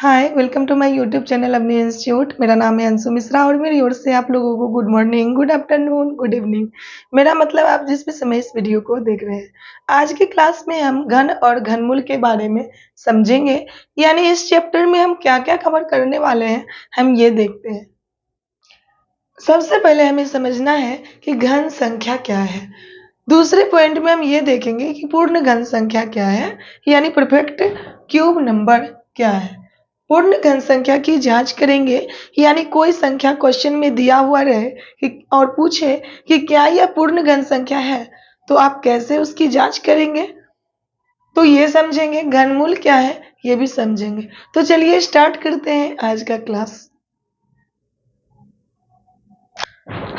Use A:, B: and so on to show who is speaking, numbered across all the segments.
A: Hi, welcome to my YouTube channel Avani institute. मेरा नाम है अंशु मिश्रा और मेरी ओर से आप लोगों को good morning, good afternoon, good evening. मेरा मतलब आप जिस भी समय इस वीडियो को देख रहे हैं। आज की क्लास में हम घन और घनमूल के बारे में समझेंगे, यानी इस चैप्टर में हम क्या-क्या कवर करने वाले हैं, हम ये देखते हैं। सबसे पहले हमें समझना है कि घन संख्या क्या है। दूसरे पॉइंट में हम ये देखेंगे कि पूर्ण घन संख्या क्या है, यानी परफेक्ट क्यूब नंबर क्या है। पूर्ण घन संख्या की जांच करेंगे, यानी कोई संख्या क्वेश्चन में दिया हुआ रहे और पूछे कि क्या यह पूर्ण घन संख्या है, तो आप कैसे उसकी जांच करेंगे, तो ये समझेंगे। घनमूल क्या है ये भी समझेंगे। तो चलिए स्टार्ट करते हैं आज का क्लास।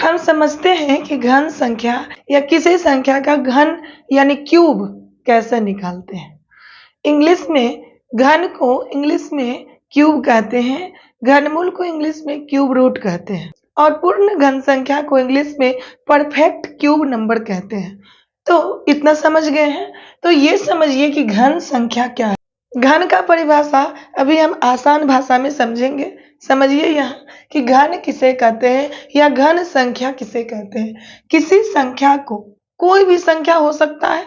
A: हम समझते हैं कि घन संख्या या किसी संख्या का घन यानी क्यूब कैसे निकालते हैं। इंग्लिश में घन को इंग्लिश में क्यूब कहते हैं, घनमूल को इंग्लिश में क्यूब रूट कहते हैं और पूर्ण घन संख्या को इंग्लिश में परफेक्ट क्यूब नंबर कहते हैं। तो इतना समझ गए हैं। तो ये समझिए कि घन संख्या क्या है। घन का परिभाषा अभी हम आसान भाषा में समझेंगे। समझिए यहाँ कि घन किसे कहते हैं या घन संख्या किसे कहते हैं। किसी संख्या को, कोई भी संख्या हो सकता है,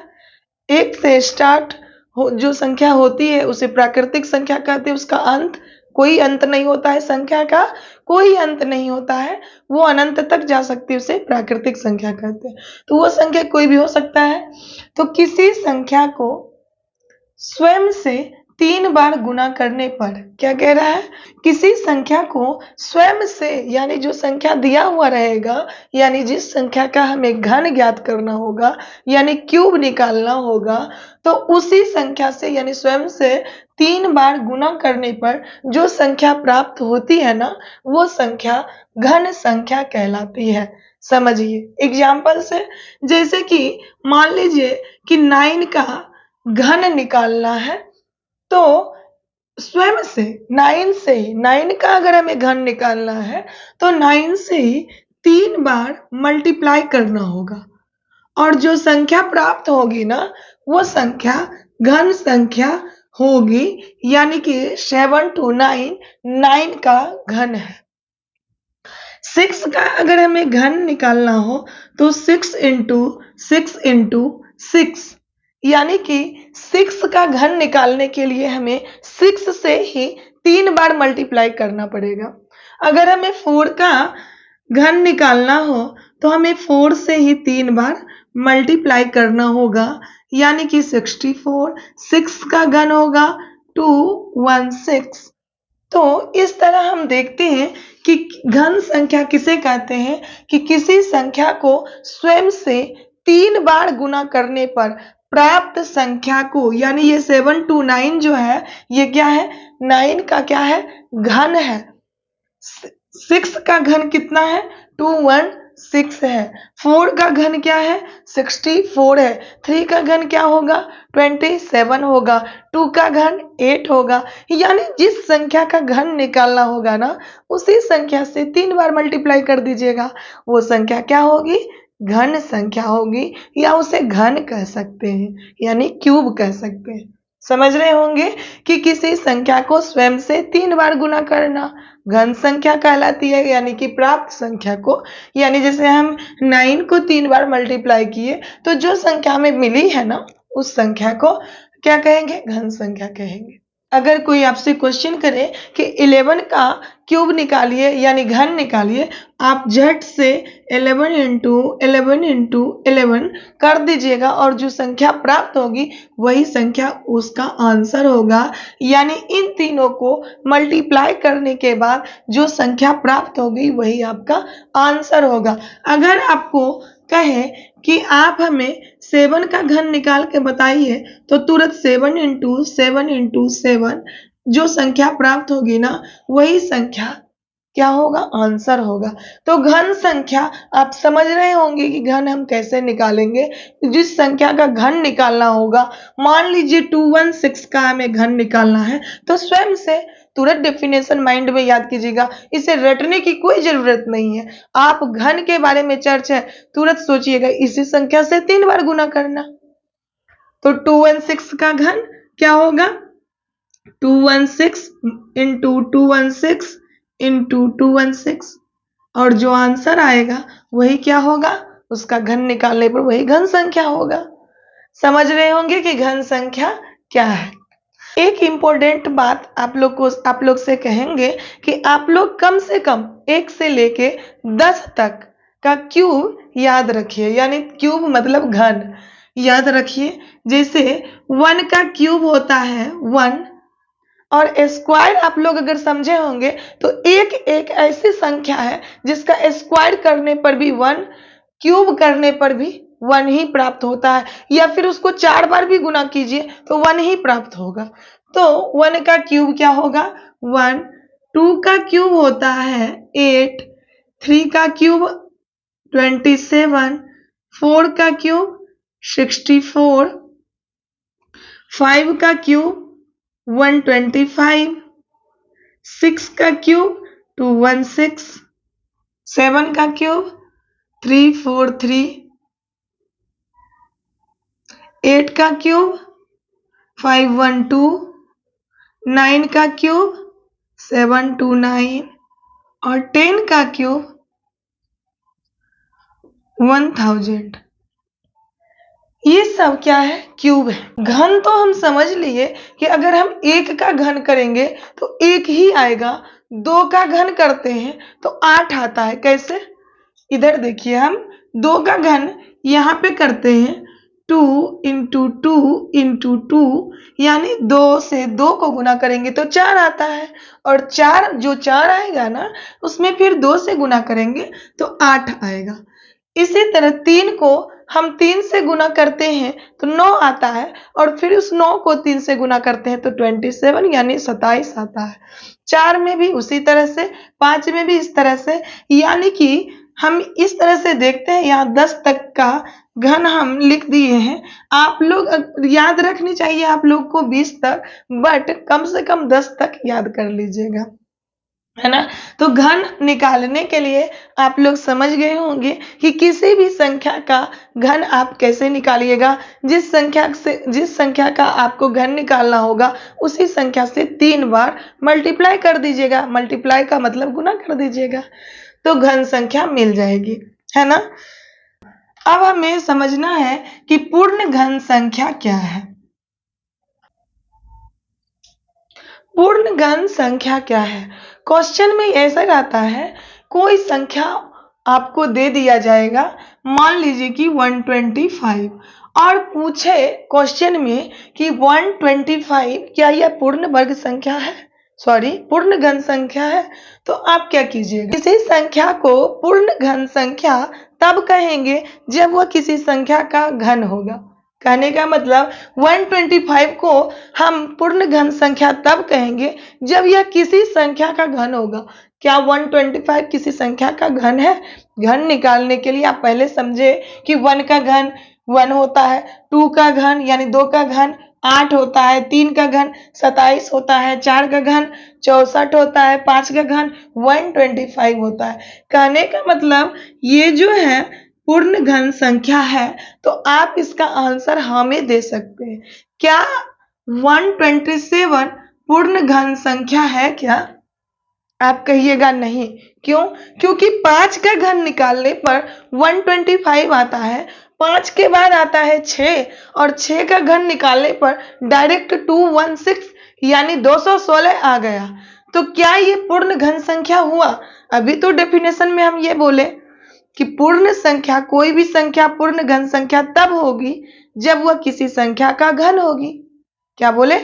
A: एक से स्टार्ट हो जो संख्या होती है उसे प्राकृतिक संख्या कहते हैं। उसका अंत, कोई अंत नहीं होता है, संख्या का कोई अंत नहीं होता है, वो अनंत तक जा सकती है, उसे प्राकृतिक संख्या कहते हैं। तो वो संख्या कोई भी हो सकता है। तो किसी संख्या को स्वयं से 3 बार गुना करने पर, क्या कह रहा है, किसी संख्या को स्वयं से, यानी जो संख्या दिया हुआ रहेगा, यानी जिस संख्या का हमें घन ज्ञात करना होगा, यानी क्यूब निकालना होगा, तो उसी संख्या से यानी स्वयं से 3 बार गुना करने पर जो संख्या प्राप्त होती है ना, वो संख्या घन संख्या कहलाती है। समझिए एग्जाम्पल से, जैसे कि मान लीजिए कि 9 का घन निकालना है, तो स्वयं से 9 का अगर हमें घन निकालना है तो 9 से ही 3 बार मल्टीप्लाई करना होगा और जो संख्या प्राप्त होगी ना, वो संख्या घन संख्या होगी, यानी कि 7 to 9 9 का घन है। 6 का अगर हमें घन निकालना हो तो 6 इंटू 6 यानी कि 6 का घन निकालने के लिए हमें 6 से ही 3 बार मल्टीप्लाई करना पड़ेगा। अगर हमें 4 का घन निकालना हो तो हमें 4 से ही 3 बार मल्टीप्लाई करना होगा, यानी कि 64। 6 का घन होगा 216। तो इस तरह हम देखते हैं कि घन संख्या किसे कहते हैं कि किसी संख्या को स्वयं से 3 बार गुना करने पर प्राप्त संख्या को, यानी ये 7 to 9 जो है, ये क्या है, 9 का क्या है, घन है। 6 का घन कितना है, 216 है। 4 का घन क्या है, 64 है। 3 का घन क्या होगा, 27 होगा। 2 का घन 8 होगा। यानी जिस संख्या का घन निकालना होगा ना, उसी संख्या से 3 बार मल्टीप्लाई कर दीजिएगा, वो संख्या क्या होगी, घन संख्या होगी, या उसे घन कह सकते हैं, यानी क्यूब कह सकते हैं। समझ रहे होंगे कि किसी संख्या को स्वयं से 3 बार गुना करना घन संख्या कहलाती है, यानी कि प्राप्त संख्या को, यानी जैसे हम 9 को 3 बार मल्टीप्लाई किए तो जो संख्या हमें मिली है ना, उस संख्या को क्या कहेंगे, घन संख्या कहेंगे। अगर कोई आपसे क्वेश्चन करे कि 11 का क्यूब निकालिए यानी घन निकालिए, आप झट से 11 इंटू 11 कर दीजिएगा और जो संख्या प्राप्त होगी वही संख्या उसका आंसर होगा, यानी इन तीनों को मल्टीप्लाई करने के बाद जो संख्या प्राप्त होगी वही आपका आंसर होगा। अगर आपको कहे कि आप हमें 7 का घन निकाल के बताइए, तो तुरंत 7 इंटू 7 जो संख्या प्राप्त होगी ना, वही संख्या क्या होगा, आंसर होगा। तो घन संख्या आप समझ रहे होंगे कि घन हम कैसे निकालेंगे। जिस संख्या का घन निकालना होगा, मान लीजिए 216 का हमें घन निकालना है, तो स्वयं से तुरंत डेफिनेशन माइंड में याद कीजिएगा, इसे रटने की कोई जरूरत नहीं है। आप घन के बारे में चर्चा है, तुरंत सोचिएगा इसी संख्या से 3 बार गुना करना। तो 216 का घन क्या होगा, 216 इंटू 216 इंटू 216, और जो आंसर आएगा वही क्या होगा, उसका घन निकालने पर वही घन संख्या होगा। समझ रहे होंगे कि घन संख्या क्या है। एक इम्पोर्टेंट बात आप लोग से कहेंगे कि आप लोग कम से कम 1 से लेके 10 तक का क्यूब याद रखिए, यानी क्यूब मतलब घन याद रखिए। जैसे 1 का क्यूब होता है 1, और स्क्वायर आप लोग अगर समझे होंगे तो एक ऐसी संख्या है जिसका स्क्वायर करने पर भी 1, क्यूब करने पर भी 1 ही प्राप्त होता है, या फिर उसको 4 बार भी गुना कीजिए तो 1 ही प्राप्त होगा। तो 1 का क्यूब क्या होगा 1, 2 का क्यूब होता है 8, 3 का क्यूब 27, 4 का क्यूब 64, 5 का क्यूब 125, 6 का क्यूब 216, 7 का क्यूब 343, 8 का क्यूब 512, 9 का क्यूब 729, और 10 का क्यूब 1000। ये सब क्या है, क्यूब है। घन तो हम समझ लिए कि अगर हम 1 का घन करेंगे तो 1 ही आएगा, 2 का घन करते हैं तो 8 आता है। कैसे, इधर देखिए, हम 2 का घन यहाँ पे करते हैं 2 इंटू 2 इंटू 2, यानी 2 से 2 को गुना करेंगे तो 4 आता है, और 4 आएगा ना उसमें फिर 2 से गुना करेंगे तो 8 आएगा। इसी तरह 3 को हम 3 से गुना करते हैं तो 9 आता है, और फिर उस 9 को 3 से गुना करते हैं तो 27 यानी 27 आता है। 4 में भी उसी तरह से, 5 में भी इस तरह से, यानी कि हम इस तरह से देखते हैं। यहाँ 10 तक का घन हम लिख दिए हैं। आप लोग याद रखनी चाहिए आप लोग को 20 तक, बट कम से कम 10 तक याद कर लीजिएगा, है ना। तो घन निकालने के लिए आप लोग समझ गए होंगे कि किसी भी संख्या का घन आप कैसे निकालिएगा। जिस संख्या का आपको घन निकालना होगा उसी संख्या से 3 बार मल्टीप्लाई कर दीजिएगा। मल्टीप्लाई का मतलब गुना कर दीजिएगा, तो घन संख्या मिल जाएगी, है ना। अब हमें समझना है कि पूर्ण घन संख्या क्या है। पूर्ण घन संख्या क्या है, क्वेश्चन में ऐसा रहता है, कोई संख्या आपको दे दिया जाएगा, मान लीजिए कि 125, और पूछे क्वेश्चन में कि 125 क्या यह पूर्ण वर्ग संख्या है, पूर्ण घन संख्या है, तो आप क्या कीजिएगा। किसी संख्या को पूर्ण घन संख्या तब कहेंगे जब वह किसी संख्या का घन होगा। कहने का मतलब 125 को हम पूर्ण घन संख्या तब कहेंगे जब यह किसी संख्या का घन होगा। क्या 125 किसी संख्या का घन है? घन निकालने के लिए आप पहले समझे कि 1 का घन 1 होता है, 2 का घन यानी 2 का घन 8 होता है, 3 का घन 27 होता है, 4 का घन 64 होता है, 5 का घन 125 होता है। कहने का मतलब ये जो है पूर्ण घन संख्या है, तो आप इसका आंसर हमें दे सकते हैं। क्या 127 पूर्ण घन संख्या है क्या? आप कहिएगा नहीं। क्यों? क्योंकि 5 का घन निकालने पर 125 आता है, 5 के बाद आता है 6, और 6 का घन निकालने पर डायरेक्ट 216 यानी 216 आ गया। तो क्या ये पूर्ण घन संख्या हुआ? अभी तो डेफिनेशन में हम ये बोले कि पूर्ण संख्या, कोई भी संख्या पूर्ण घन संख्या तब होगी जब वह किसी संख्या का घन होगी। क्या बोले?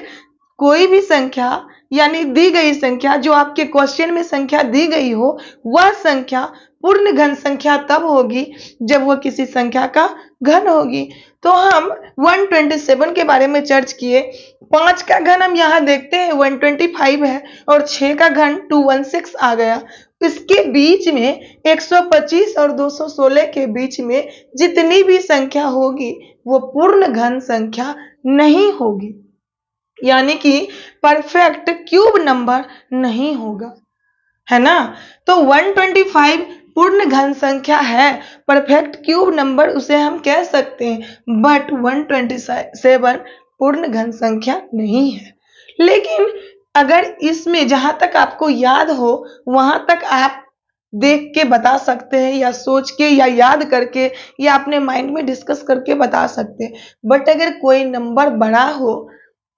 A: कोई भी संख्या यानी दी गई संख्या, जो आपके क्वेश्चन में संख्या दी गई हो, वह संख्या पूर्ण घन संख्या तब होगी जब वह किसी संख्या का घन होगी। तो हम 127 के बारे में चर्च किए। 5 का घन हम यहाँ देखते हैं 125 है, और 6 का घन 216 आ गया। इसके बीच में 125 और 216 के बीच में जितनी भी संख्या होगी वो पूर्ण घन संख्या नहीं होगी, यानी कि परफेक्ट क्यूब नंबर नहीं होगा, है ना। तो 125 पूर्ण घन संख्या है, परफेक्ट क्यूब नंबर उसे हम कह सकते हैं, बट 127 पूर्ण घन संख्या नहीं है। लेकिन अगर इसमें जहां तक आपको याद हो वहां तक आप देख के बता सकते हैं या सोच के या याद करके या अपने माइंड में डिस्कस करके बता सकते हैं। बट अगर कोई नंबर बड़ा हो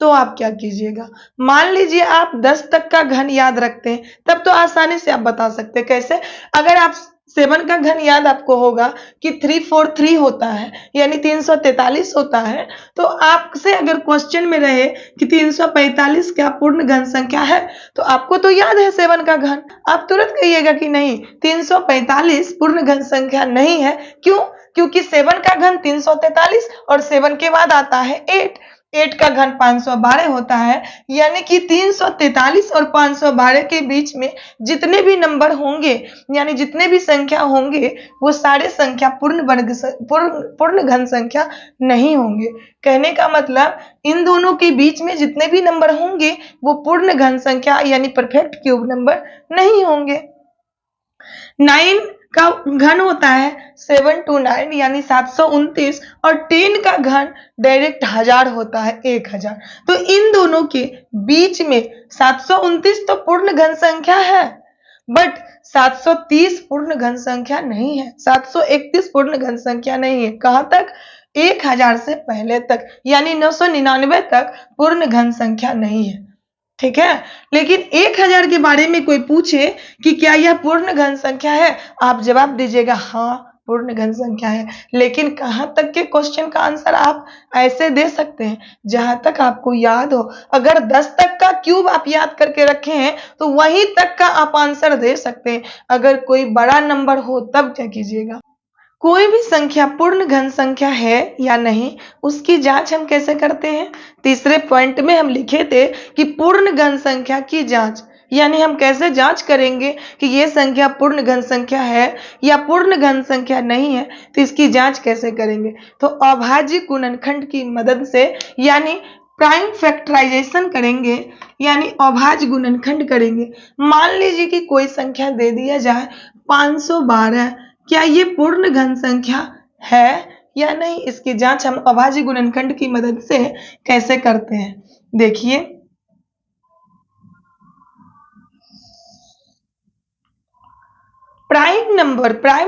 A: तो आप क्या कीजिएगा, मान लीजिए आप 10 तक का घन याद रखते हैं तब तो आसानी से आप बता सकते हैं। कैसे, अगर आप 7 का घन याद आपको होगा कि 343 होता है यानी 343 होता है, तो आपसे अगर क्वेश्चन में रहे कि 345 क्या पूर्ण घन संख्या है, तो आपको तो याद है 7 का घन, आप तुरंत कहिएगा कि नहीं 345 पूर्ण घन संख्या नहीं है। क्यों? क्योंकि 7 का घन 343 और 7 के बाद आता है 8, 8 का घन 512 होता है, यानी कि 343 और 512 के बीच में जितने भी नंबर होंगे यानी जितने भी संख्या होंगे वो सारे संख्या पूर्ण घन संख्या नहीं होंगे। कहने का मतलब इन दोनों के बीच में जितने भी नंबर होंगे वो पूर्ण घन संख्या यानी परफेक्ट क्यूब नंबर नहीं होंगे। 9 का घन होता है 729 यानी 729 और 10 का घन डायरेक्ट 1000 होता है 1000। तो इन दोनों के बीच में 729 तो पूर्ण घन संख्या है, बट 730 पूर्ण घन संख्या नहीं है, 731 पूर्ण घन संख्या नहीं है। कहां तक? 1000 से पहले तक यानी 999 तक पूर्ण घन संख्या नहीं है। ठीक है, लेकिन 1000 के बारे में कोई पूछे कि क्या यह पूर्ण घन संख्या है, आप जवाब दीजिएगा हाँ पूर्ण घन संख्या है। लेकिन कहां तक के क्वेश्चन का आंसर आप ऐसे दे सकते हैं जहां तक आपको याद हो। अगर 10 तक का क्यूब आप याद करके रखे हैं तो वहीं तक का आप आंसर दे सकते हैं। अगर कोई बड़ा नंबर हो तब क्या कीजिएगा। कोई भी संख्या पूर्ण घन संख्या है या नहीं उसकी जांच हम कैसे करते हैं। तीसरे पॉइंट में हम लिखे थे कि पूर्ण घन संख्या की जांच, यानी हम कैसे जांच करेंगे कि ये संख्या पूर्ण घन संख्या है या पूर्ण घन संख्या नहीं है, तो इसकी जांच कैसे करेंगे। तो अभाज्य गुणनखंड की मदद से यानी प्राइम फैक्टराइजेशन करेंगे यानी अभाज्य गुणनखंड करेंगे। मान लीजिए कि कोई संख्या दे दिया जाए 512, क्या ये पूर्ण घन संख्या है या नहीं, इसकी जांच हम अभाज्य गुणनखंड की मदद से कैसे करते हैं। देखिए, प्राइम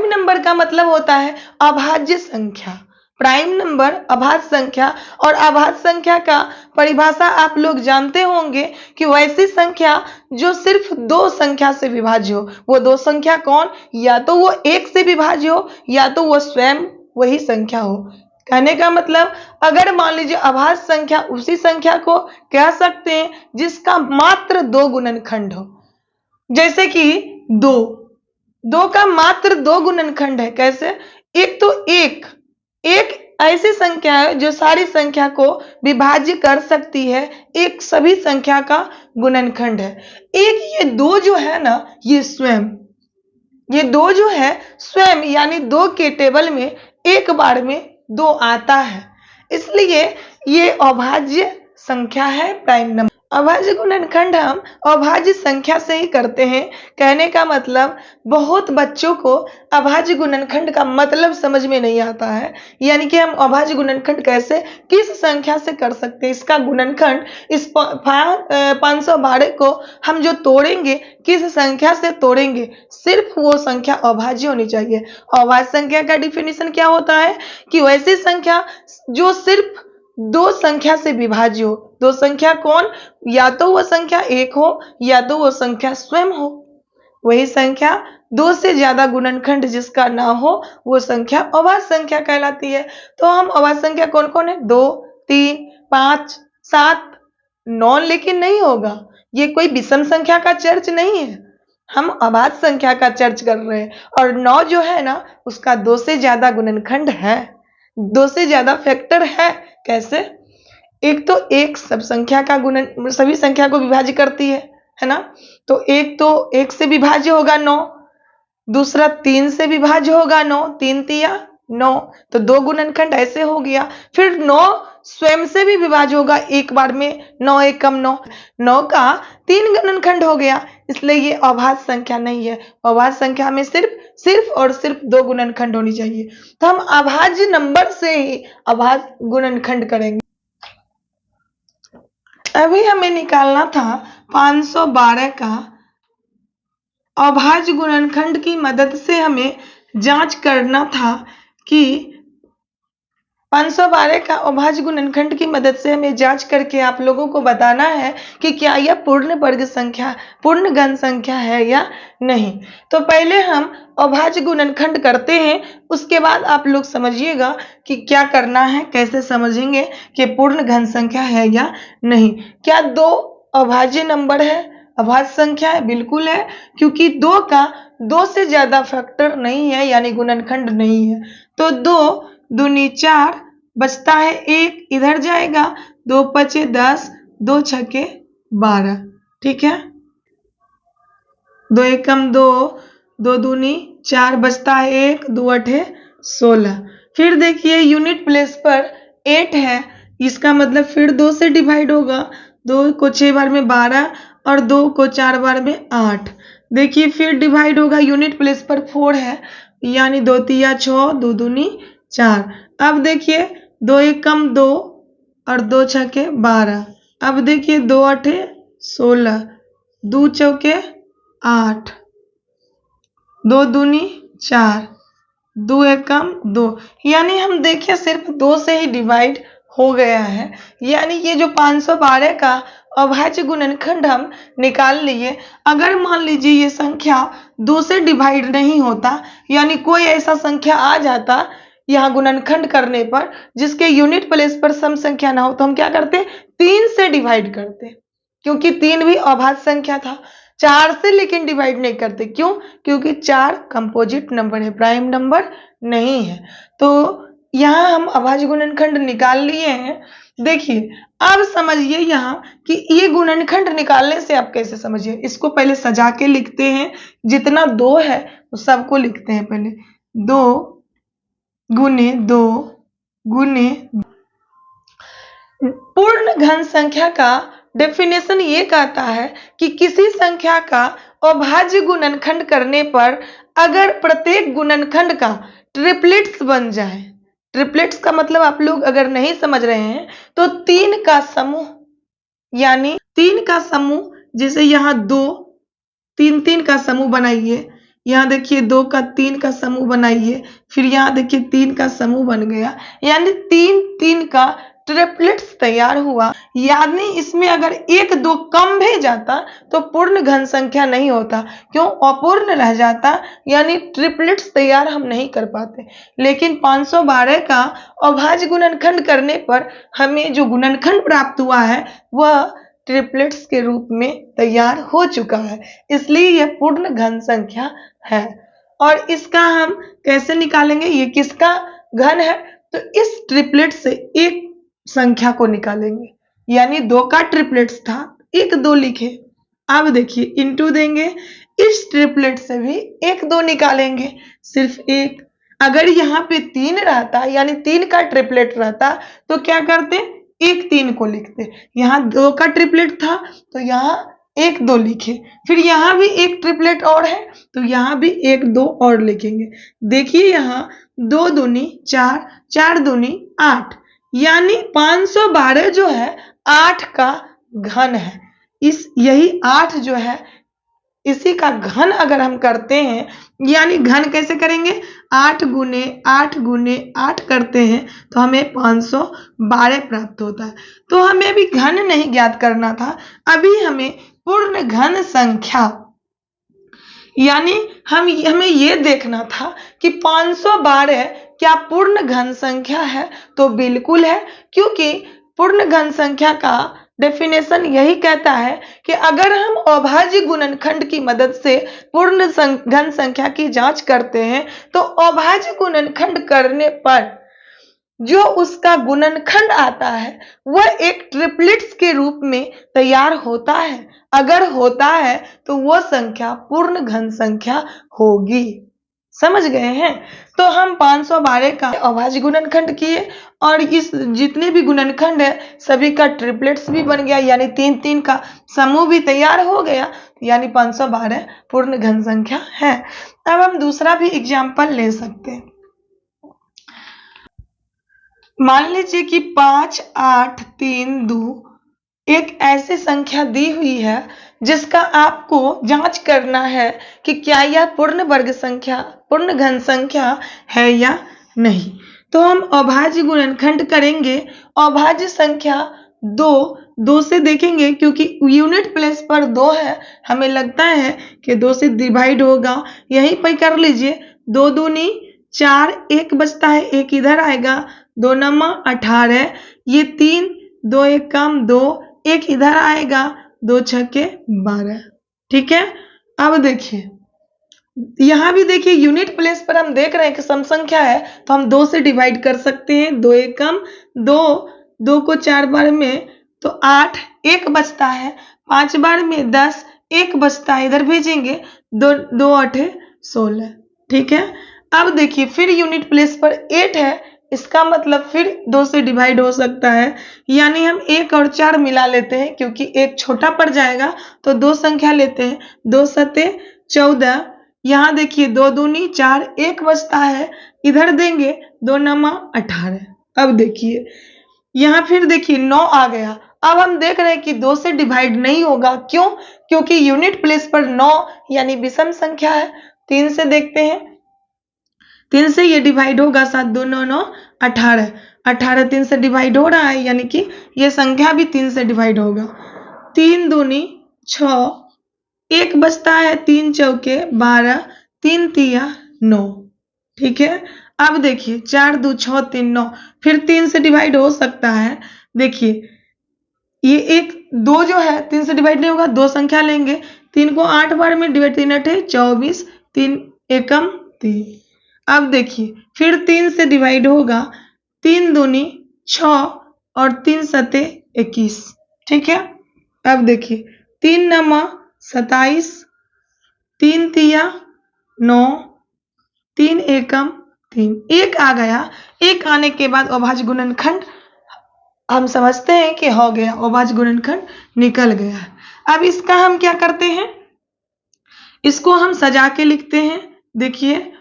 A: नंबर का मतलब होता है अभाज्य संख्या। प्राइम नंबर अभाज्य संख्या, और अभाज्य संख्या का परिभाषा आप लोग जानते होंगे कि वैसी संख्या जो सिर्फ दो संख्या से विभाज्य हो। वो दो संख्या कौन, या तो वो एक से विभाज्य हो या तो वो स्वयं वही संख्या हो। कहने का मतलब अगर मान लीजिए अभाज्य संख्या उसी संख्या को कह सकते हैं जिसका मात्र दो गुणनखंड हो। जैसे कि दो का मात्र दो गुणनखंड है। कैसे? एक तो एक ऐसी संख्या है जो सारी संख्या को विभाज्य कर सकती है, एक सभी संख्या का गुणनखंड है। एक ये दो जो है ना, ये दो जो है स्वयं यानी दो के टेबल में एक बार में दो आता है, इसलिए ये अभाज्य संख्या है प्राइम नंबर। अभाज्य गुणनखंड हम अभाज्य संख्या से ही करते हैं। कहने का मतलब बहुत बच्चों को अभाज्य गुणनखंड का मतलब समझ में नहीं आता है, यानी कि हम अभाज्य गुणनखंड कैसे किस संख्या से कर सकते हैं। इसका गुणनखंड इस 512 को हम जो तोड़ेंगे किस संख्या से तोड़ेंगे, सिर्फ वो संख्या अभाज्य होनी चाहिए। अभाज्य संख्या का डिफिनेशन क्या होता है कि वैसी संख्या जो सिर्फ दो संख्या से विभाज्य हो। दो संख्या कौन, या तो वो संख्या एक हो या तो वो संख्या स्वयं हो। वही संख्या दो से ज्यादा गुणनखंड जिसका ना हो वो संख्या अभाज्य संख्या कहलाती है। तो हम अभाज्य संख्या कौन कौन है, 2, 3, 5, 7, 9 लेकिन नहीं होगा, ये कोई विषम संख्या का चर्च नहीं है, हम अभाज्य संख्या का चर्च कर रहे हैं। और 9 जो है ना उसका दो से ज्यादा गुणनखंड है, दो से ज्यादा फैक्टर है। कैसे? एक तो एक सब संख्या का गुणन सभी संख्या को विभाज्य करती है ना। तो एक तो एक से विभाज्य होगा 9, दूसरा 3 से विभाज्य होगा 9, 3 तिया 9, तो दो गुणनखंड ऐसे हो गया। फिर 9 स्वयं से भी विभाज्य होगा एक बार में, 9 एक कम 9, 9 का 3 गुणनखंड हो गया, इसलिए ये अभाज्य संख्या नहीं है। अभाज्य संख्या में सिर्फ और सिर्फ दो गुणनखंड होनी चाहिए। तो हम अभाज्य नंबर से ही अभाज्य गुणनखंड करेंगे। अभी हमें निकालना था 512 का अभाज्य गुणनखंड की मदद से हमें जांच करना था कि 512 का अभाज्य गुणनखंड की मदद से हमें जांच करके आप लोगों को बताना है कि क्या यह पूर्ण वर्ग संख्या, पूर्ण घन संख्या है या नहीं। तो पहले हम अभाज्य गुणनखंड करते हैं, उसके बाद आप लोग समझिएगा कि क्या करना है, कैसे समझेंगे कि पूर्ण घन संख्या है या नहीं। क्या दो अभाज्य नंबर है, अभाज्य संख्या है? बिल्कुल है, क्योंकि दो से ज्यादा फैक्टर नहीं है, यानी गुणनखंड नहीं है। तो 2 दूनी 4, बचता है 1, इधर जाएगा, 2 पचे 10, 2 छके 12। ठीक है, 2 एकम 2, 2 दूनी 4, बचता है 1, 2 अठे 16। फिर देखिए यूनिट प्लेस पर 8 है, इसका मतलब फिर 2 से डिवाइड होगा। 2 को 6 बार में 12 और 2 को 4 बार में 8। देखिए फिर डिवाइड होगा, यूनिट प्लेस पर 4 है, यानी 2 तिया 6, 2 दूनी 4। अब देखिए 2 एकम 2 और 2 छके 12। अब देखिए 2 अठे 16, 2 चौके 8, 2 दूनी 4, 2 एकम 2, यानी हम देखिए सिर्फ 2 से ही डिवाइड हो गया है। यानी ये जो 512 का अभाज्य गुणनखंड हम निकाल लिए, अगर मान लीजिए ये संख्या 2 से डिवाइड नहीं होता, यानी कोई ऐसा संख्या आ जाता यहाँ गुणनखंड करने पर जिसके यूनिट प्लेस पर सम संख्या ना हो, तो हम क्या करते, 3 से डिवाइड करते, क्योंकि 3 भी अभाज्य संख्या था। 4 से लेकिन डिवाइड नहीं करते, क्यों? क्योंकि 4 कंपोजिट नंबर है, प्राइम नंबर नहीं है। तो यहाँ हम अभाज्य गुणनखंड निकाल लिए हैं। देखिए अब समझिए यहाँ कि ये गुणनखंड निकालने से आप कैसे समझिए, इसको पहले सजा के लिखते हैं, जितना 2 है वो सबको लिखते हैं पहले। 2 गुने 2 गुने। पूर्ण घन संख्या का डेफिनेशन ये कहता है कि किसी संख्या का अभाज्य गुणनखंड करने पर अगर प्रत्येक गुणनखंड का ट्रिपलेट्स बन जाए, ट्रिपलेट्स का मतलब आप लोग अगर नहीं समझ रहे हैं तो 3 का समूह, यानी 3 का समूह, जैसे यहाँ 2 3 का समूह बनाइए, यहाँ देखिए 2 का 3 का समूह बनाइए, फिर यहाँ देखिए 3 का समूह बन गया, यानी 3 का ट्रिपलेट्स तैयार हुआ। यानी इसमें अगर 1 2 कम भी जाता तो पूर्ण घन संख्या नहीं होता, क्यों? अपूर्ण रह जाता, यानी ट्रिपलेट्स तैयार हम नहीं कर पाते। लेकिन 512 का अभाज्य गुणनखंड करने पर हमें जो गुणनखंड प्राप्त हुआ है वह ट्रिपलेट्स के रूप में तैयार हो चुका है, इसलिए यह पूर्ण घन संख्या है। और इसका हम कैसे निकालेंगे, ये किसका घन है? तो इस ट्रिपलेट से एक संख्या को निकालेंगे, यानी 2 का ट्रिपलेट्स था, 1 2 लिखे। अब देखिए इंटू देंगे, इस ट्रिपलेट से भी 1 2 निकालेंगे, सिर्फ 1। अगर यहाँ पे 3 रहता, यानी 3 का ट्रिपलेट रहता, तो क्या करते, 1 3 को लिखते। यहाँ 2 का ट्रिपलेट था तो यहाँ 1 2 लिखे, फिर यहाँ भी एक ट्रिपलेट और है तो यहाँ भी 1 2 और लिखेंगे। देखिए यहाँ 2 दूनी 4, 4 दूनी 8, यानी 512 जो है 8 का घन है। यही 8 जो है इसी का घन अगर हम करते हैं, यानी घन कैसे करेंगे, 8 गुने 8 गुने 8 करते हैं तो हमें 512 प्राप्त होता है। तो हमें अभी घन नहीं ज्ञात करना था, अभी हमें पूर्ण घन संख्या, यानी हमें ये देखना था कि 512 क्या पूर्ण घन संख्या है। तो बिल्कुल है, क्योंकि पूर्ण घन संख्या का डेफिनेशन यही कहता है कि अगर हम अभाज्य गुणनखंड की मदद से पूर्ण घन संख्या की जांच करते हैं तो अभाज्य गुणनखंड करने पर जो उसका गुणनखंड आता है वह एक ट्रिपलेट्स के रूप में तैयार होता है। अगर होता है तो वह संख्या पूर्ण घन संख्या होगी। समझ गए हैं? तो हम 512 का अभाज्य गुणनखंड किए और इस जितने भी गुणनखंड है सभी का ट्रिपलेट्स भी बन गया, यानी 3 3 का समूह भी तैयार हो गया, यानी 512 पूर्ण घन संख्या है। अब हम दूसरा भी एग्जाम्पल ले सकते हैं। मान लीजिए कि 5 8 3 2 एक ऐसी संख्या दी हुई है जिसका आपको जांच करना है कि क्या यह पूर्ण वर्ग संख्या, पूर्ण घन संख्या है या नहीं। तो हम अभाज्य गुणनखंड करेंगे। अभाज्य संख्या 2 से देखेंगे क्योंकि यूनिट प्लेस पर 2 है, हमें लगता है कि 2 से डिवाइड होगा। यहीं पर कर लीजिए, 2 दूनी 4, 1 बचता है, 1 इधर आएगा, 2 नमा 18, ये 3, 2 1 कम 2, 1 इधर आएगा, 2 छक्के 12। ठीक है, अब देखिए यहां भी देखिए यूनिट प्लेस पर हम देख रहे हैं कि सम संख्या है तो हम 2 से डिवाइड कर सकते हैं। 2 1 कम 2, 2 को 4 बार में तो 8, 1 बचता है, 5 बार में 10, 1 बचता है, इधर भेजेंगे, 2 2 8 16। ठीक है, अब देखिए फिर यूनिट प्लेस पर 8 है, इसका मतलब फिर 2 से डिवाइड हो सकता है, यानी हम 1 और 4 मिला लेते हैं क्योंकि 1 छोटा पड़ जाएगा तो 2 संख्या लेते हैं। 2 सते 14, यहाँ देखिए 2 दूनी 4, 1 बचता है, इधर देंगे, 2 नमा 18। अब देखिए यहाँ फिर देखिए 9 आ गया। अब हम देख रहे हैं कि 2 से डिवाइड नहीं होगा, क्यों? क्योंकि यूनिट प्लेस पर 9 यानी विषम संख्या है। 3 से देखते हैं, 3 से ये डिवाइड होगा, 7 2 9 9 18, 18 3 से डिवाइड हो रहा है, यानी कि ये संख्या भी 3 से डिवाइड होगा। 3 दूनी 6, 1 बचता है, 3 चौके 12, 3 तिया 9। ठीक है, अब देखिए 4 2 6 3 9, फिर 3 से डिवाइड हो सकता है। देखिए ये 1 2 जो है 3 से डिवाइड नहीं होगा, 2 संख्या लेंगे, 3 को 8 बार में डिवाइड, 3 8 24, 3 एकम 3। अब देखिए फिर 3 से डिवाइड होगा, 3 दूनी 6 और 3 सते 21। ठीक है, अब देखिए 3 नमा 27, 3 तिया 9, 3 एकम 3, 1 आ गया। 1 आने के बाद अभाज्य गुणनखंड हम समझते हैं कि हो गया, अभाज्य गुणनखंड निकल गया। अब इसका हम क्या करते हैं, इसको हम सजा के लिखते हैं। देखिए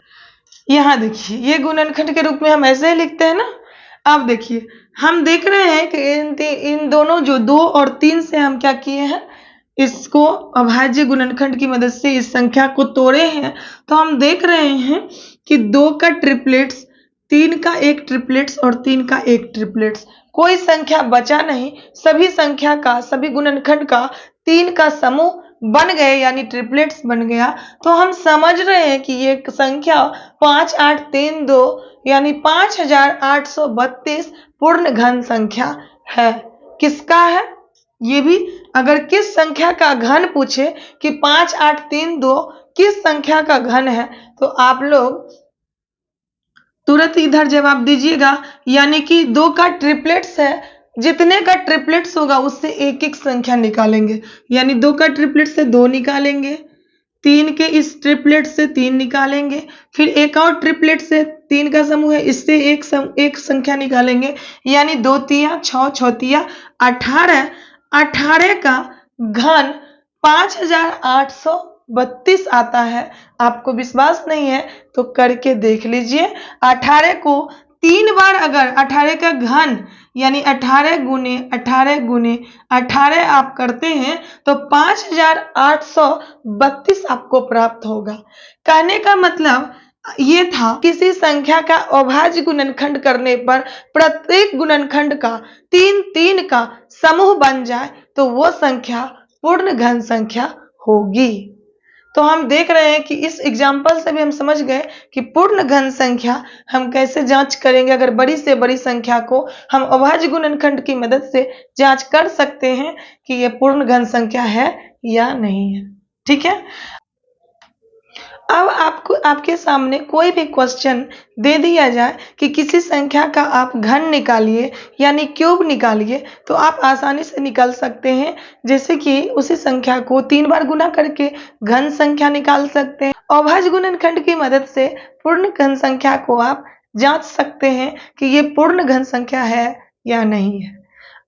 A: यहाँ देखिए ये गुणनखंड के रूप में हम ऐसे ही लिखते हैं ना। अब देखिए हम देख रहे हैं कि इन दोनों जो 2 और 3 से हम क्या किए हैं, इसको अभाज्य गुणनखंड की मदद से इस संख्या को तोड़े हैं। तो हम देख रहे हैं कि 2 का ट्रिपलेट्स, 3 का एक ट्रिपलेट्स और 3 का एक ट्रिपलेट्स, कोई संख्या बचा नहीं। सभी संख्या का, सभी गुणनखंड का 3 का समूह बन गए, यानी ट्रिपलेट्स बन गया। तो हम समझ रहे हैं कि ये संख्या 5832 यानी 5832 पूर्ण घन संख्या है। किसका है? ये भी अगर किस संख्या का घन पूछे कि 5832 किस संख्या का घन है, तो आप लोग तुरंत इधर जवाब दीजिएगा, यानी कि 2 का ट्रिपलेट्स है, जितने का ट्रिपलेट्स होगा उससे एक एक संख्या निकालेंगे, यानी 2 का ट्रिपलेट से 2 निकालेंगे, 3 के इस ट्रिपलेट से 3 निकालेंगे, फिर एक और ट्रिपलेट से 3 का समूह है, इससे एक संख्या निकालेंगे, यानी 2 तिया 6 6 तिया 18। 18 का घन 5832 आता है। आपको विश्वास नहीं है तो करके देख लीजिए। 18 को 3 बार अगर 18 का घन यानी 18 गुने 18 गुने 18 आप करते हैं तो 5832 आपको प्राप्त होगा। कहने का मतलब ये था, किसी संख्या का अभाज्य गुणनखंड करने पर प्रत्येक गुणनखंड का 3 3 का समूह बन जाए तो वो संख्या पूर्ण घन संख्या होगी। तो हम देख रहे हैं कि इस एग्जाम्पल से भी हम समझ गए कि पूर्ण घन संख्या हम कैसे जांच करेंगे। अगर बड़ी से बड़ी संख्या को हम अभाज्य गुणनखंड की मदद से जांच कर सकते हैं कि ये पूर्ण घन संख्या है या नहीं है। ठीक है, अब आपको आपके सामने कोई भी क्वेश्चन दे दिया जाए कि किसी संख्या का आप घन निकालिए यानी क्यूब निकालिए, तो आप आसानी से निकाल सकते हैं। जैसे कि उसी संख्या को 3 बार गुना करके घन संख्या निकाल सकते हैं। अभाज्य गुणनखंड की मदद से पूर्ण घन संख्या को आप जांच सकते हैं कि ये पूर्ण घन संख्या है या नहीं है।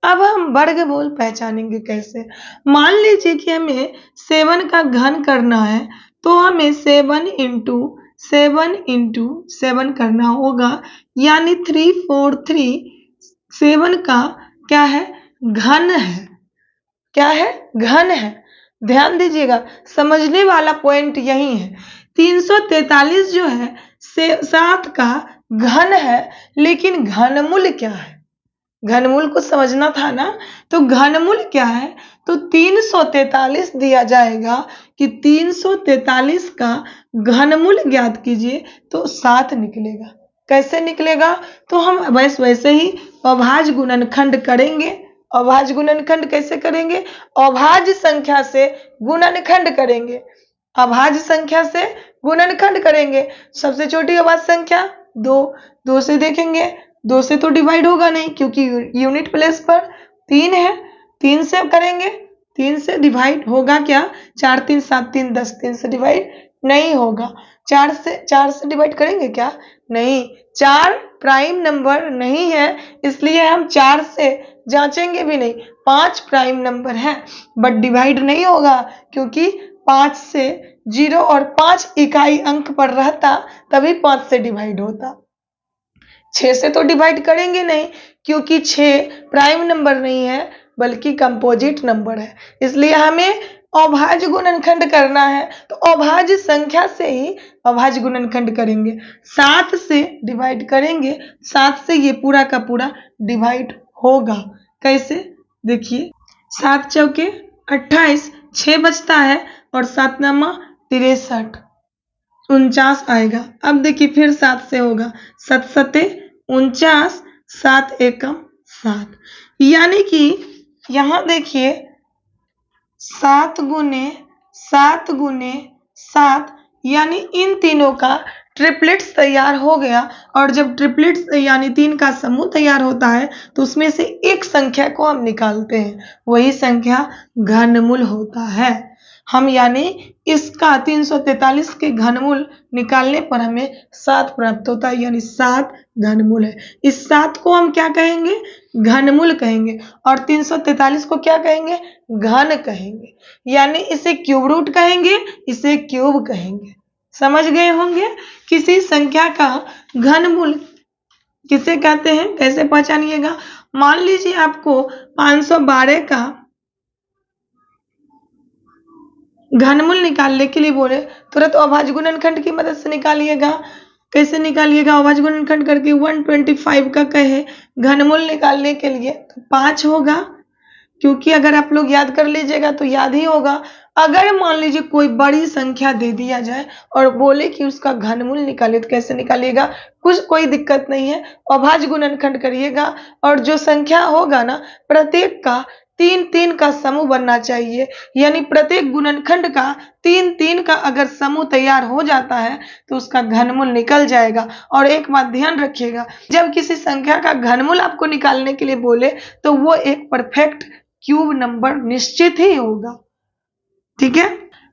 A: अब हम वर्गमूल पहचानेंगे कैसे। मान लीजिए कि हमें 7 का घन करना है, तो हमें 7 इंटू 7 करना होगा, यानी 343 7 का क्या है, घन है। क्या है? घन है। ध्यान दीजिएगा, समझने वाला पॉइंट यही है। 343 जो है 7 का घन है, लेकिन घनमूल क्या है? घनमूल को समझना था ना। तो घनमूल क्या है? तो 343 दिया जाएगा कि 343 का घनमूल ज्ञात कीजिए, तो 7 निकलेगा। कैसे निकलेगा? तो हम बस वैसे ही अभाज्य गुणनखंड करेंगे। अभाज्य गुणनखंड कैसे करेंगे? अभाज्य संख्या से गुणनखंड करेंगे। अभाज्य संख्या से गुणनखंड करेंगे। सबसे छोटी अभाज्य संख्या 2, 2 से देखेंगे, 2 से तो डिवाइड होगा नहीं क्योंकि यूनिट प्लेस पर 3 है। 3 से करेंगे, 3 से डिवाइड होगा क्या? 4 3 7 3 10, 3 से डिवाइड नहीं होगा। 4 से डिवाइड करेंगे क्या? नहीं। 4 प्राइम नंबर नहीं है, इसलिए हम 4 से जांचेंगे भी नहीं। 5 प्राइम नंबर है, बट डिवाइड नहीं होगा क्योंकि 5 से 0 और 5 इकाई अंक पर रहता, तभी 5 से डिवाइड होता। 6 से तो डिवाइड करेंगे नहीं क्योंकि 6 प्राइम नंबर नहीं है बल्कि कंपोजिट नंबर है, इसलिए हमें अभाज्य गुणनखंड करना है। तो अभाज्य संख्या से ही अभाज्य गुणनखंड करेंगे। 7 से डिवाइड करेंगे, 7 से ये पूरा का पूरा डिवाइड होगा। कैसे? देखिए, 7 चौके 28, 6 बचता है और 7 नामा 63, 49 आएगा। अब देखिए फिर 7 से होगा, 7 सते 49, 7 एकम 7, यानी कि यहाँ देखिए 7 गुने 7 गुने 7, यानी इन तीनों का ट्रिपलेट्स तैयार हो गया। और जब ट्रिपलेट्स यानी 3 का समूह तैयार होता है तो उसमें से एक संख्या को हम निकालते हैं, वही संख्या घनमूल होता है। हम यानी इसका 343 के घनमूल निकालने पर हमें 7 प्राप्त होता है, यानी 7 घनमूल है। इस 7 को हम क्या कहेंगे? घनमूल कहेंगे। और 343 को क्या कहेंगे? घन कहेंगे। यानी इसे क्यूब रूट कहेंगे, इसे क्यूब कहेंगे। समझ गए होंगे? किसी संख्या का घनमूल किसे कहते हैं, कैसे पहचानिएगा? मान लीजिए आपको 512 का घनमूल निकालने के लिए बोले, तुरंत अभाज्य गुणनखंड की मदद से निकालिएगा। कैसे निकालिएगा? अभाज्य गुणनखंड करके 125 का कहे घनमूल निकालने के लिए तो 5 होगा, क्योंकि अगर आप लोग याद कर लीजिएगा तो याद ही होगा। अगर मान लीजिए कोई बड़ी संख्या दे दिया जाए और बोले कि उसका घनमूल निकालिए, तो कैसे निकालिएगा? कोई दिक्कत नहीं है, अभाज्य गुणनखंड करिएगा और जो संख्या होगा ना, प्रत्येक का 3-3 का समूह बनना चाहिए। यानी प्रत्येक गुणनखंड का 3-3 का अगर समूह तैयार हो जाता है तो उसका घनमूल निकल जाएगा। और एक बात ध्यान रखिएगा, जब किसी संख्या का घनमूल आपको निकालने के लिए बोले तो वो एक परफेक्ट क्यूब नंबर निश्चित ही होगा। ठीक है,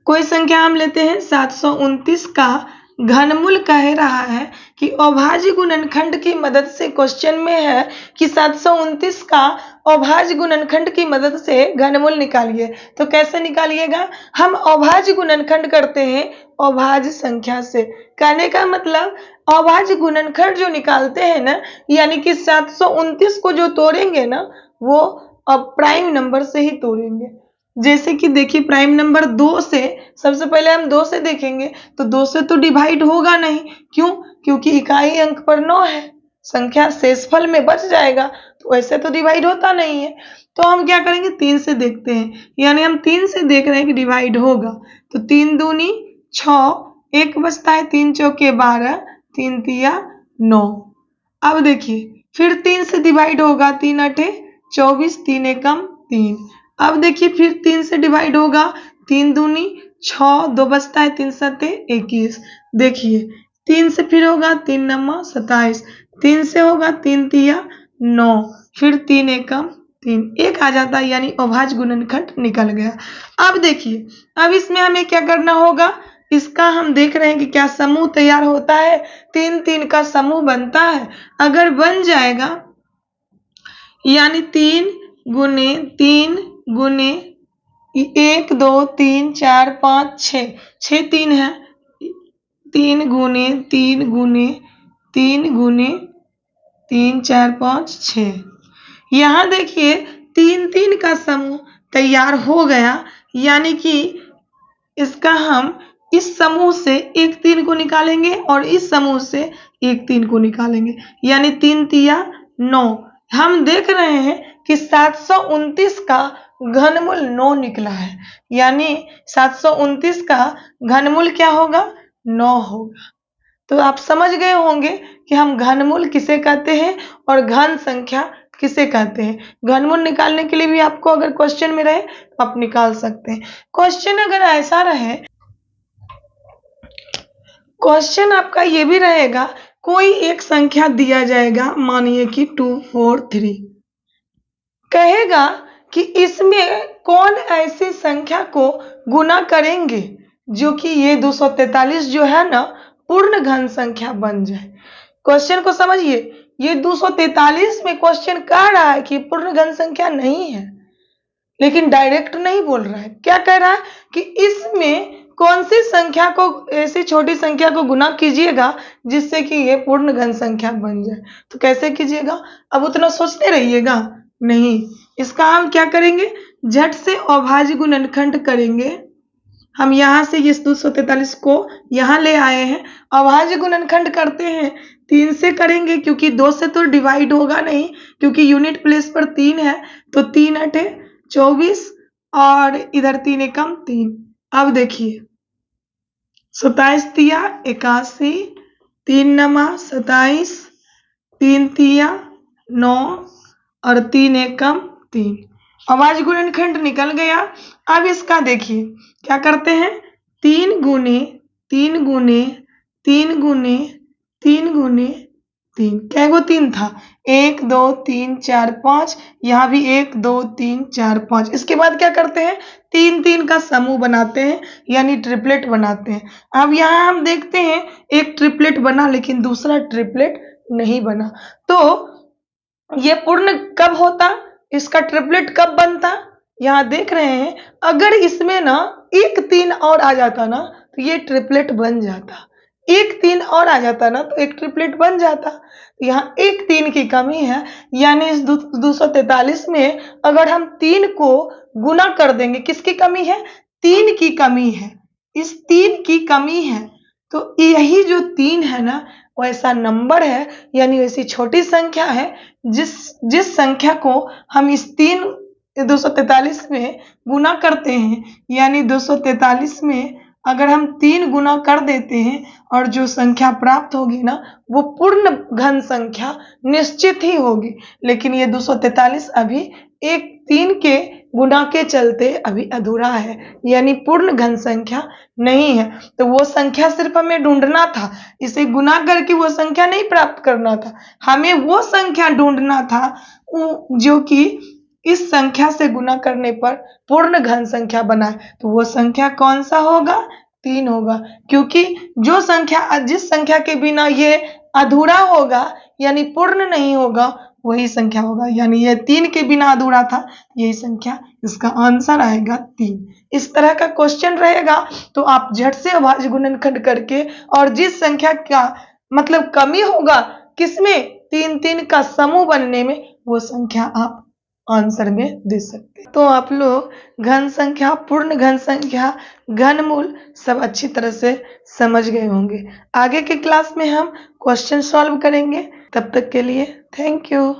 A: कोई संख्या हम लेते हैं 729 का घनमूल कह रहा है कि अभाज्य गुणनखंड की मदद से, क्वेश्चन में है कि 729 का अभाज्य गुणनखंड की मदद से घनमूल निकालिए। तो कैसे निकालिएगा? हम अभाज्य गुणनखंड करते हैं अभाज्य संख्या से। कहने का मतलब अभाज्य गुणनखंड जो निकालते हैं ना, यानी कि 729 को जो तोड़ेंगे ना, वो अब प्राइम नंबर से ही तोड़ेंगे। जैसे कि देखिए प्राइम नंबर 2 से, सबसे पहले हम 2 से देखेंगे तो 2 से तो डिवाइड होगा नहीं। क्यों? क्योंकि इकाई अंक पर 9 है, संख्या शेषफल में बच जाएगा, तो ऐसे तो डिवाइड होता नहीं है। तो हम क्या करेंगे? 3 से देखते हैं, यानी हम 3 से देख रहे हैं कि डिवाइड होगा। तो 3 दूनी 6, 1 बचता है, 3 चौके 12, 3 तिया 9। अब देखिए फिर 3 से डिवाइड होगा, 3 अठे 24, 3 एकम 3। अब देखिए फिर 3 से डिवाइड होगा, 3 दूनी 6, 2 बचता है, 3 सते 21। देखिए 3 से फिर होगा, 3 नम्मा 27, 3 से होगा, 3 तिया 9, फिर 3 एकम 3, 1 आ जाता है, यानी अभाज्य गुणनखंड निकल गया। अब देखिए, अब इसमें हमें क्या करना होगा? इसका हम देख रहे हैं कि क्या समूह तैयार होता है, 3-3 का समूह बनता है। अगर बन जाएगा, यानी 3 गुने 3 गुने 1 2 3 4 5 6, 6 3 है, 3 गुने 3 गुने 3 गुने 3 4 5 6। यहाँ देखिए 3-3 का समूह तैयार हो गया, यानी कि इसका हम इस समूह से 1 3 को निकालेंगे और इस समूह से 1 3 को निकालेंगे, यानी 3 तिया 9। हम देख रहे हैं कि 729 का घनमूल 9 निकला है, यानी 729 का घनमूल क्या होगा? 9 होगा। तो आप समझ गए होंगे कि हम घनमूल किसे कहते हैं और घन संख्या किसे कहते हैं। घनमूल निकालने के लिए भी आपको अगर क्वेश्चन में रहे तो आप निकाल सकते हैं। क्वेश्चन अगर ऐसा रहे, क्वेश्चन आपका ये भी रहेगा, कोई एक संख्या दिया जाएगा, मानिए कि 2 4 3, कहेगा कि इसमें कौन ऐसी संख्या को गुना करेंगे जो कि ये 243 जो है ना पूर्ण घन संख्या बन जाए। क्वेश्चन को समझिए, ये 243 में क्वेश्चन कह रहा है कि पूर्ण घन संख्या नहीं है, लेकिन डायरेक्ट नहीं बोल रहा है। क्या कह रहा है कि इसमें कौन सी संख्या को, ऐसी छोटी संख्या को गुना कीजिएगा जिससे कि ये पूर्ण घन संख्या बन जाए। तो कैसे कीजिएगा? अब उतना सोचते रहिएगा नहीं, इसका हम क्या करेंगे, झट से अभाज्य गुणनखंड करेंगे। हम यहाँ से इस 243 को यहाँ ले आए हैं, अभाज्य गुणनखंड करते हैं, 3 से करेंगे क्योंकि 2 से तो डिवाइड होगा नहीं, क्योंकि यूनिट प्लेस पर 3 है। तो 3 8 24 और इधर 3 एकम 3। अब देखिए 27 तिया 81, 3 नमा 27, 3 तिया 9 और 3 एकम 3। अभाज्य गुणनखंड निकल गया। अब इसका देखिए क्या करते हैं, 3 गुने 3 गुने 3 गुने 3 गुने 3, क्या वो 3 था, 1 2 3 4 5, यहाँ भी 1 2 3 4 5। इसके बाद क्या करते हैं, 3 3 का समूह बनाते हैं, यानी ट्रिपलेट बनाते हैं। अब यहाँ हम देखते हैं एक ट्रिपलेट बना लेकिन दूसरा ट्रिपलेट नहीं बना। तो ये पूर्ण कब होता, इसका ट्रिपलेट कब बनता? यहाँ देख रहे हैं, अगर इसमें ना 1 3 और आ जाता ना तो ये ट्रिपलेट बन जाता, 1 3 और आ जाता ना तो एक ट्रिपलेट बन जाता। यहाँ 1 3 की कमी है, यानी इस 243 में अगर हम 3 को गुना कर देंगे, किसकी कमी है, 3 की कमी है, इस 3 की कमी है। तो यही जो 3 है ना वो ऐसा नंबर है, यानी ऐसी छोटी संख्या है जिस संख्या को हम इस 243 में गुना करते हैं, यानी 243 में अगर हम 3 गुना कर देते हैं और जो संख्या प्राप्त होगी ना वो पूर्ण घन संख्या निश्चित ही होगी। लेकिन ये 243 अभी 1 3 के गुना के चलते अभी अधूरा है, यानी पूर्ण घन संख्या नहीं है। तो वो संख्या सिर्फ हमें ढूंढना था, इसे गुना करके वो संख्या नहीं प्राप्त करना था, हमें वो संख्या ढूंढना था जो कि इस संख्या से गुना करने पर पूर्ण घन संख्या बनाए। तो वो संख्या कौन सा होगा, 3 होगा, क्योंकि जो संख्या, जिस संख्या के बिना ये अधूरा होगा यानी पूर्ण नहीं होगा वही संख्या होगा, यानी ये 3 के बिना अधूरा था, यही संख्या, इसका आंसर आएगा 3। इस तरह का क्वेश्चन रहेगा तो आप झट से अभाज्य गुणनखंड करके और जिस संख्या का मतलब कमी होगा किसमें, 3 3 का समूह बनने में, वो संख्या आप आंसर में दे सकते हैं। तो आप लोग घन संख्या, पूर्ण घन संख्या, घनमूल सब अच्छी तरह से समझ गए होंगे। आगे के क्लास में हम क्वेश्चन सॉल्व करेंगे। तब तक के लिए थैंक यू।